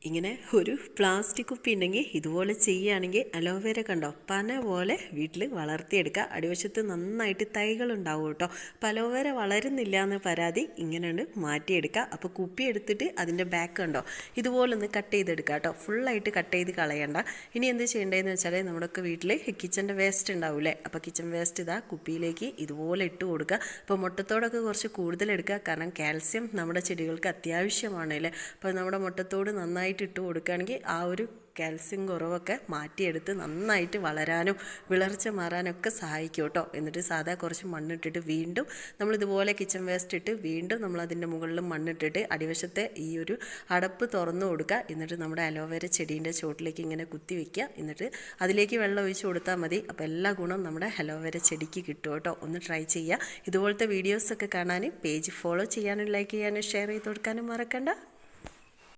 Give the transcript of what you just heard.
ഇങ്ങനെ ഒരു പ്ലാസ്റ്റിക് കുപ്പി ഉണ്ടെങ്കിൽ ഇതുപോലെ ചെയ്യുകയാണെങ്കിൽ അലോവേര കണ്ടോ പന പോലെ വീട്ടിൽ വളർത്തിയെടുക്കുക. അടിവശത്ത് നന്നായിട്ട് തൈകളുണ്ടാവും കേട്ടോ. അപ്പോൾ അലോവേര വളരുന്നില്ല എന്ന് പരാതി ഇങ്ങനെയാണ് മാറ്റിയെടുക്കുക. അപ്പോൾ കുപ്പി എടുത്തിട്ട് അതിൻ്റെ ബാക്ക് കണ്ടോ ഇതുപോലെ ഒന്ന് കട്ട് ചെയ്തെടുക്കുക കേട്ടോ. ഫുള്ളായിട്ട് കട്ട് ചെയ്ത് കളയണ്ട. ഇനി എന്ത് ചെയ്യേണ്ടതെന്ന് വെച്ചാൽ നമ്മുടെയൊക്കെ വീട്ടിൽ കിച്ചൻ്റെ വേസ്റ്റ് ഉണ്ടാവില്ലേ, അപ്പോൾ കിച്ചൺ വേസ്റ്റ് ഇതാ കുപ്പിയിലേക്ക് ഇതുപോലെ ഇട്ട് കൊടുക്കുക. അപ്പോൾ മുട്ടത്തോടൊക്കെ കുറച്ച് കൂടുതൽ എടുക്കുക, കാരണം കാൽസ്യം നമ്മുടെ ചെടികൾക്ക് അത്യാവശ്യമാണ് അല്ലേ. അപ്പോൾ നമ്മുടെ മുട്ടത്തോട് നന്നായിട്ട് ഇട്ട് കൊടുക്കുകയാണെങ്കിൽ ആ ഒരു കാൽസ്യം കുറവൊക്കെ മാറ്റിയെടുത്ത് നന്നായിട്ട് വളരാനും വിളർച്ച മാറാനൊക്കെ സഹായിക്കും കേട്ടോ. എന്നിട്ട് സാധാ കുറച്ച് മണ്ണിട്ടിട്ട് വീണ്ടും നമ്മളിതുപോലെ കിച്ചൺ വേസ്റ്റ് ഇട്ട് വീണ്ടും നമ്മളതിൻ്റെ മുകളിൽ മണ്ണിട്ടിട്ട് അടിവശത്തെ ഈ ഒരു അടപ്പ് തുറന്നു കൊടുക്കുക. എന്നിട്ട് നമ്മുടെ അലോവേര ചെടീൻ്റെ ചുവട്ടിലേക്ക് ഇങ്ങനെ കുത്തി വയ്ക്കുക. എന്നിട്ട് അതിലേക്ക് വെള്ളം ഒഴിച്ച് കൊടുത്താൽ മതി. അപ്പോൾ എല്ലാ ഗുണവും നമ്മുടെ അലോവേര ചെടിക്ക് കിട്ടും കേട്ടോ. ഒന്ന് ട്രൈ ചെയ്യുക. ഇതുപോലത്തെ വീഡിയോസൊക്കെ കാണാൻ പേജ് ഫോളോ ചെയ്യാനും ലൈക്ക് ചെയ്യാനും ഷെയർ ചെയ്ത് കൊടുക്കാനും മറക്കണ്ട.